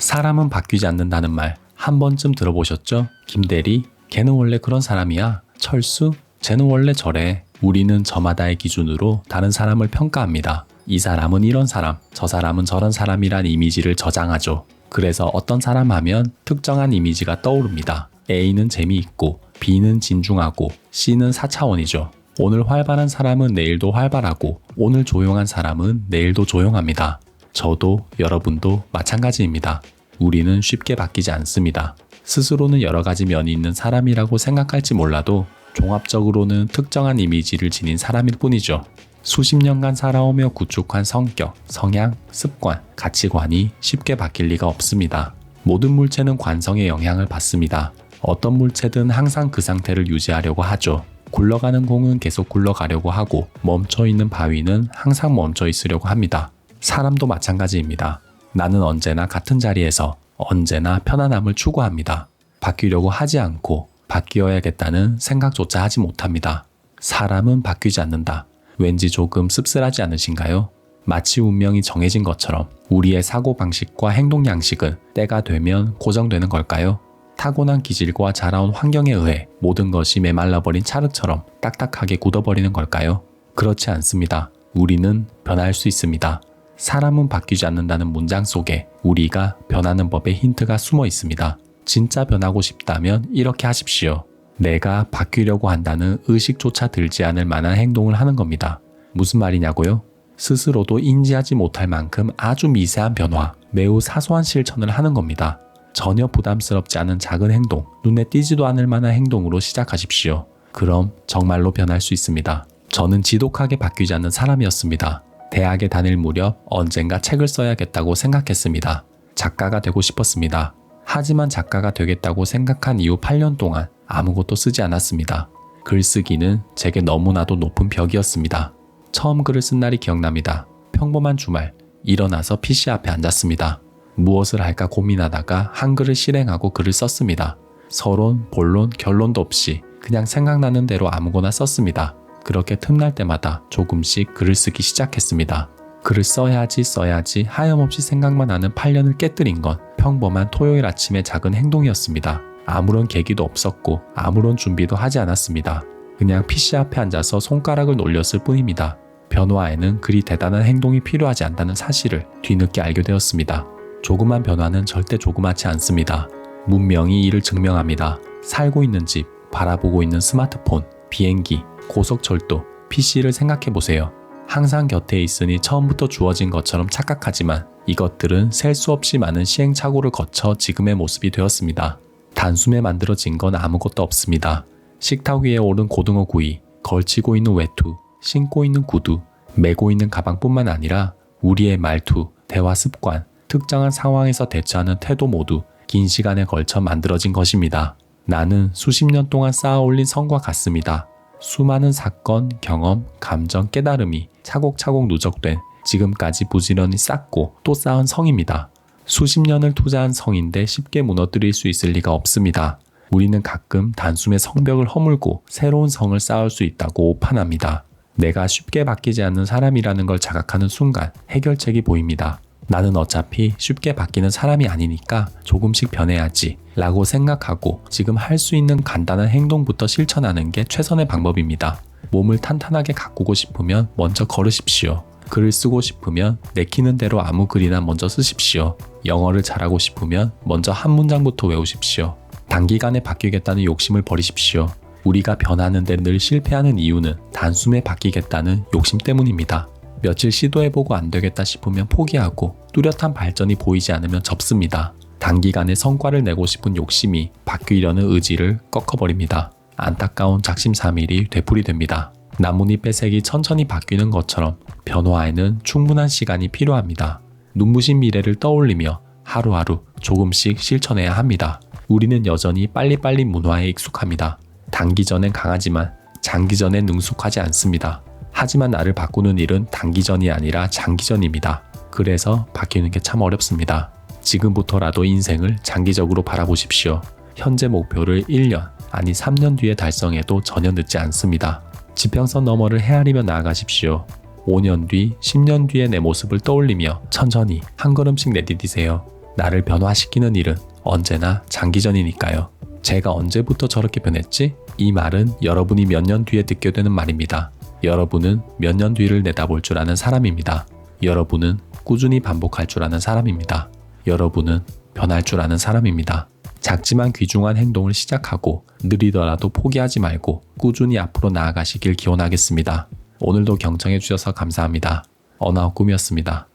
사람은 바뀌지 않는다는 말 한 번쯤 들어보셨죠? 김대리, 걔는 원래 그런 사람이야. 철수, 쟤는 원래 저래. 우리는 저마다의 기준으로 다른 사람을 평가합니다. 이 사람은 이런 사람, 저 사람은 저런 사람이란 이미지를 저장하죠. 그래서 어떤 사람 하면 특정한 이미지가 떠오릅니다. A는 재미있고, B는 진중하고, C는 4차원이죠. 오늘 활발한 사람은 내일도 활발하고, 오늘 조용한 사람은 내일도 조용합니다. 저도 여러분도 마찬가지입니다. 우리는 쉽게 바뀌지 않습니다. 스스로는 여러 가지 면이 있는 사람이라고 생각할지 몰라도 종합적으로는 특정한 이미지를 지닌 사람일 뿐이죠. 수십 년간 살아오며 구축한 성격, 성향, 습관, 가치관이 쉽게 바뀔 리가 없습니다. 모든 물체는 관성의 영향을 받습니다. 어떤 물체든 항상 그 상태를 유지하려고 하죠. 굴러가는 공은 계속 굴러가려고 하고 멈춰있는 바위는 항상 멈춰 있으려고 합니다. 사람도 마찬가지입니다. 나는 언제나 같은 자리에서 언제나 편안함을 추구합니다. 바뀌려고 하지 않고 바뀌어야겠다는 생각조차 하지 못합니다. 사람은 바뀌지 않는다. 왠지 조금 씁쓸하지 않으신가요? 마치 운명이 정해진 것처럼 우리의 사고방식과 행동 양식은 때가 되면 고정되는 걸까요? 타고난 기질과 자라온 환경에 의해 모든 것이 메말라버린 찰흙처럼 딱딱하게 굳어버리는 걸까요? 그렇지 않습니다. 우리는 변할 수 있습니다. 사람은 바뀌지 않는다는 문장 속에 우리가 변하는 법의 힌트가 숨어 있습니다. 진짜 변하고 싶다면 이렇게 하십시오. 내가 바뀌려고 한다는 의식조차 들지 않을 만한 행동을 하는 겁니다. 무슨 말이냐고요? 스스로도 인지하지 못할 만큼 아주 미세한 변화, 매우 사소한 실천을 하는 겁니다. 전혀 부담스럽지 않은 작은 행동, 눈에 띄지도 않을 만한 행동으로 시작하십시오. 그럼 정말로 변할 수 있습니다. 저는 지독하게 바뀌지 않는 사람이었습니다. 대학에 다닐 무렵 언젠가 책을 써야겠다고 생각했습니다. 작가가 되고 싶었습니다. 하지만 작가가 되겠다고 생각한 이후 8년 동안 아무것도 쓰지 않았습니다. 글쓰기는 제게 너무나도 높은 벽이었습니다. 처음 글을 쓴 날이 기억납니다. 평범한 주말, 일어나서 PC 앞에 앉았습니다. 무엇을 할까 고민하다가 한글을 실행하고 글을 썼습니다. 서론, 본론, 결론도 없이 그냥 생각나는 대로 아무거나 썼습니다. 그렇게 틈날 때마다 조금씩 글을 쓰기 시작했습니다. 글을 써야지 하염없이 생각만 하는 8년을 깨뜨린 건 평범한 토요일 아침의 작은 행동이었습니다. 아무런 계기도 없었고 아무런 준비도 하지 않았습니다. 그냥 PC 앞에 앉아서 손가락을 놀렸을 뿐입니다. 변화에는 그리 대단한 행동이 필요하지 않다는 사실을 뒤늦게 알게 되었습니다. 조그만 변화는 절대 조그맣지 않습니다. 문명이 이를 증명합니다. 살고 있는 집, 바라보고 있는 스마트폰, 비행기, 고속철도, PC를 생각해보세요. 항상 곁에 있으니 처음부터 주어진 것처럼 착각하지만 이것들은 셀 수 없이 많은 시행착오를 거쳐 지금의 모습이 되었습니다. 단숨에 만들어진 건 아무것도 없습니다. 식탁 위에 오른 고등어 구이, 걸치고 있는 외투, 신고 있는 구두, 메고 있는 가방뿐만 아니라 우리의 말투, 대화 습관, 특정한 상황에서 대처하는 태도 모두 긴 시간에 걸쳐 만들어진 것입니다. 나는 수십 년 동안 쌓아 올린 성과 같습니다. 수많은 사건, 경험, 감정, 깨달음이 차곡차곡 누적된 지금까지 부지런히 쌓고 또 쌓은 성입니다. 수십 년을 투자한 성인데 쉽게 무너뜨릴 수 있을 리가 없습니다. 우리는 가끔 단숨에 성벽을 허물고 새로운 성을 쌓을 수 있다고 오판합니다. 내가 쉽게 바뀌지 않는 사람이라는 걸 자각하는 순간 해결책이 보입니다. 나는 어차피 쉽게 바뀌는 사람이 아니니까 조금씩 변해야지 라고 생각하고 지금 할 수 있는 간단한 행동부터 실천하는 게 최선의 방법입니다. 몸을 탄탄하게 가꾸고 싶으면 먼저 걸으십시오. 글을 쓰고 싶으면 내키는 대로 아무 글이나 먼저 쓰십시오. 영어를 잘하고 싶으면 먼저 한 문장부터 외우십시오. 단기간에 바뀌겠다는 욕심을 버리십시오. 우리가 변하는데 늘 실패하는 이유는 단숨에 바뀌겠다는 욕심 때문입니다. 며칠 시도해보고 안 되겠다 싶으면 포기하고 뚜렷한 발전이 보이지 않으면 접습니다. 단기간에 성과를 내고 싶은 욕심이 바뀌려는 의지를 꺾어버립니다. 안타까운 작심삼일이 되풀이됩니다. 나뭇잎의 색이 천천히 바뀌는 것처럼 변화에는 충분한 시간이 필요합니다. 눈부신 미래를 떠올리며 하루하루 조금씩 실천해야 합니다. 우리는 여전히 빨리빨리 문화에 익숙합니다. 단기전엔 강하지만 장기전엔 능숙하지 않습니다. 하지만 나를 바꾸는 일은 단기전이 아니라 장기전입니다. 그래서 바뀌는 게 참 어렵습니다. 지금부터라도 인생을 장기적으로 바라보십시오. 현재 목표를 1년, 아니 3년 뒤에 달성해도 전혀 늦지 않습니다. 지평선 너머를 헤아리며 나아가십시오. 5년 뒤, 10년 뒤의 내 모습을 떠올리며 천천히 한 걸음씩 내디디세요. 나를 변화시키는 일은 언제나 장기전이니까요. 제가 언제부터 저렇게 변했지? 이 말은 여러분이 몇 년 뒤에 듣게 되는 말입니다. 여러분은 몇 년 뒤를 내다볼 줄 아는 사람입니다. 여러분은 꾸준히 반복할 줄 아는 사람입니다. 여러분은 변할 줄 아는 사람입니다. 작지만 귀중한 행동을 시작하고 느리더라도 포기하지 말고 꾸준히 앞으로 나아가시길 기원하겠습니다. 오늘도 경청해 주셔서 감사합니다. 언아웃 꿈이었습니다.